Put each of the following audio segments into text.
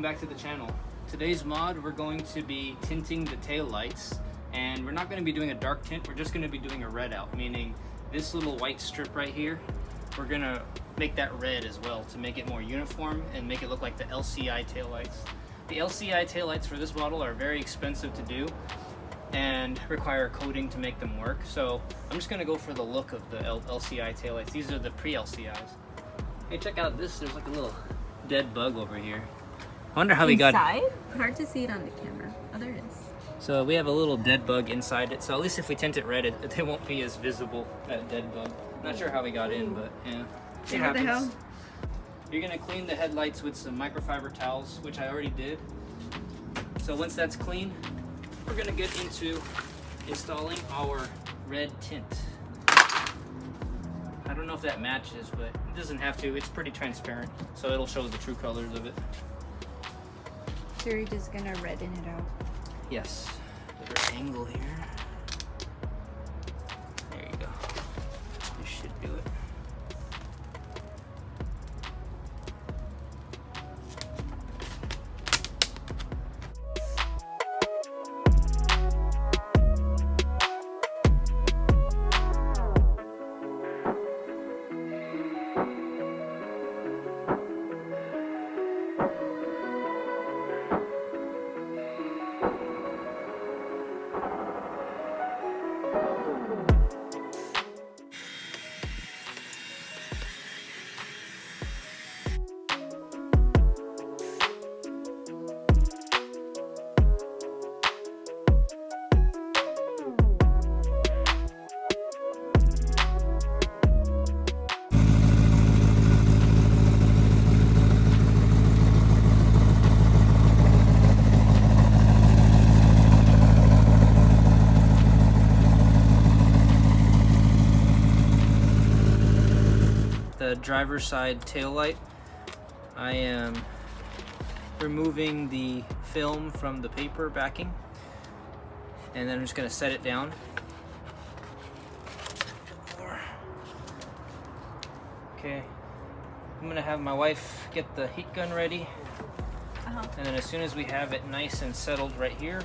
back to the channel. Today's mod, we're going to be tinting the tail lights, and we're not going to be doing a dark tint, we're just going to be doing a red out, meaning this little white strip right here, we're going to make that red as well to make it more uniform and make it look like the LCI tail lights. The LCI tail lights for this model are very expensive to do and require coating to make them work, so I'm just going to go for the look of the LCI tail lights. These are the pre-LCIs. Hey, check out this, there's like a little dead bug over here. I wonder how we got it. Hard to see it on the camera. Oh, there it is. So we have a little dead bug inside it, so at least if we tint it red, it won't be as visible, that dead bug. Not sure how we got in, but yeah, it happens. The hell? You're gonna clean the headlights with some microfiber towels, which I already did. So once that's clean, we're gonna get into installing our red tint. I don't know if that matches, but it doesn't have to. It's pretty transparent, so it'll show the true colors of it. So you're just gonna redden it out? Yes. Better angle here. There you go. This should do it. The driver's side tail light, I am removing the film from the paper backing, and then I'm just going to set it down. Okay, I'm going to have my wife get the heat gun ready, and then as soon as we have it nice and settled right here,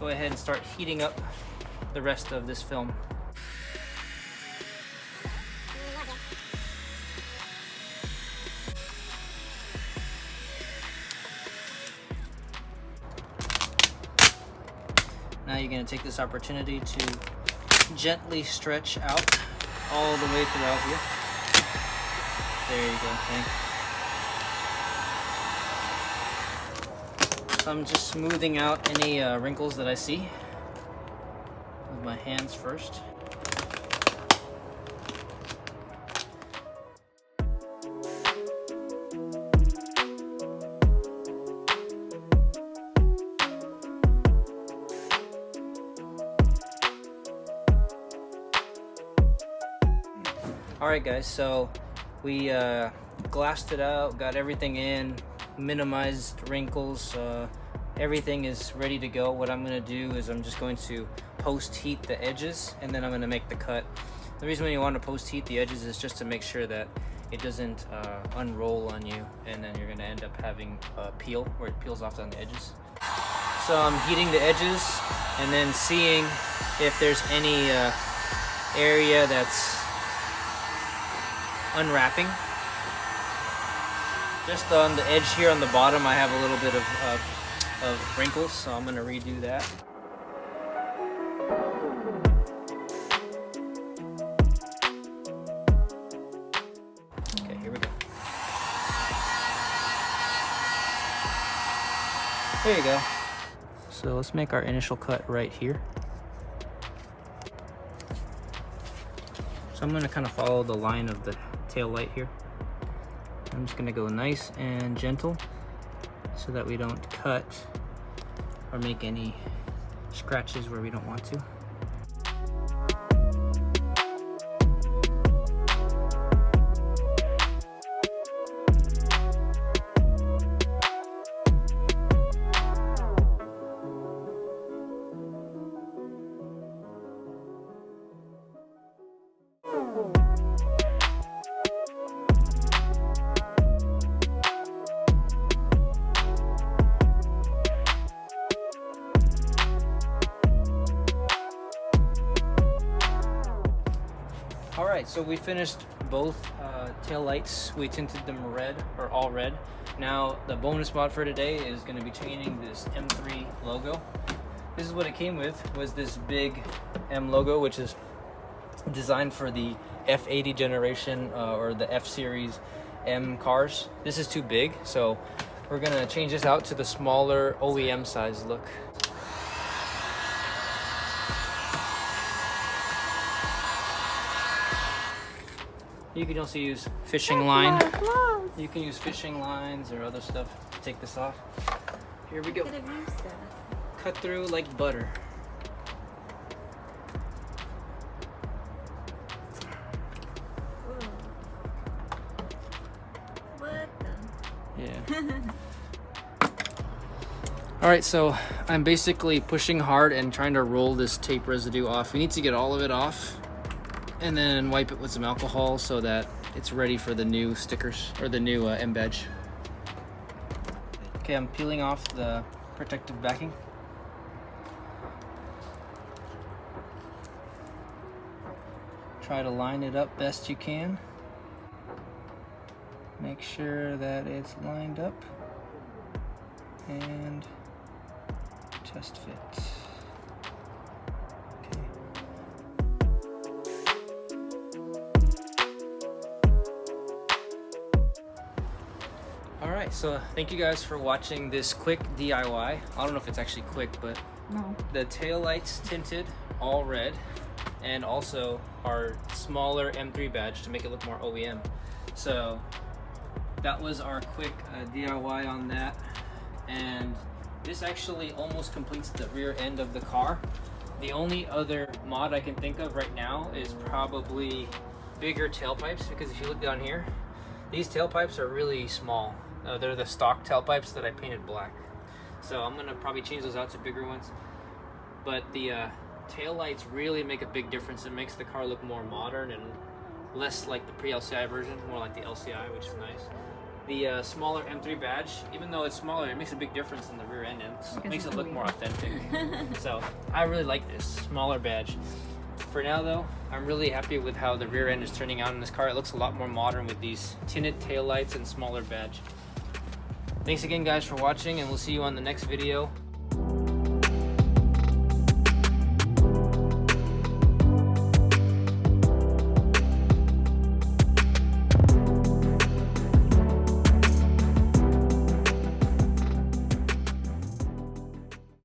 go ahead and start heating up the rest of this film. Now you're going to take this opportunity to gently stretch out all the way throughout here. There you go, okay. So I'm just smoothing out any wrinkles that I see with my hands first. Alright guys, so we glassed it out, got everything in, minimized wrinkles, everything is ready to go. What I'm going to do is I'm just going to post heat the edges, and then I'm going to make the cut. The reason why you want to post heat the edges is just to make sure that it doesn't unroll on you, and then you're going to end up having peel, where it peels off on the edges. So I'm heating the edges and then seeing if there's any area that's unwrapping. Just on the edge here on the bottom, I have a little bit of wrinkles, so I'm going to redo that. Okay, here we go. There you go. So let's make our initial cut right here. So I'm going to kind of follow the line of the tail light here. I'm just going to go nice and gentle so that we don't cut or make any scratches where we don't want to. Alright, so we finished both tail lights. We tinted them red, or all red. Now the bonus mod for today is going to be changing this M3 logo. This is what it came with, was this big M logo, which is designed for the F80 generation or the F series M cars. This is too big, so we're going to change this out to the smaller OEM size look. You can also use fishing line. You can use fishing lines or other stuff to take this off. Here we go. Could have used that. Cut through like butter. Whoa. What the? Yeah. All right, so I'm basically pushing hard and trying to roll this tape residue off. We need to get all of it off and then wipe it with some alcohol so that it's ready for the new stickers or the new M badge. Okay, I'm peeling off the protective backing. Try to line it up best you can. Make sure that it's lined up and just fit. Okay. Alright, so thank you guys for watching this quick DIY. I don't know if it's actually quick, but No. the tail lights tinted all red, and also our smaller M3 badge to make it look more OEM. So that was our quick DIY on that, and this actually almost completes the rear end of the car. The only other mod I can think of right now is probably bigger tailpipes, because if you look down here, these tailpipes are really small. They're the stock tailpipes that I painted black. So I'm gonna probably change those out to bigger ones. But the tail lights really make a big difference. It makes the car look more modern and less like the pre-LCI version, more like the LCI, which is nice. The smaller M3 badge, even though it's smaller, it makes a big difference in the rear end and it makes it look more authentic. So I really like this smaller badge. For now though, I'm really happy with how the rear end is turning out in this car. It looks a lot more modern with these tinted tail lights and smaller badge. Thanks again guys for watching, and we'll see you on the next video.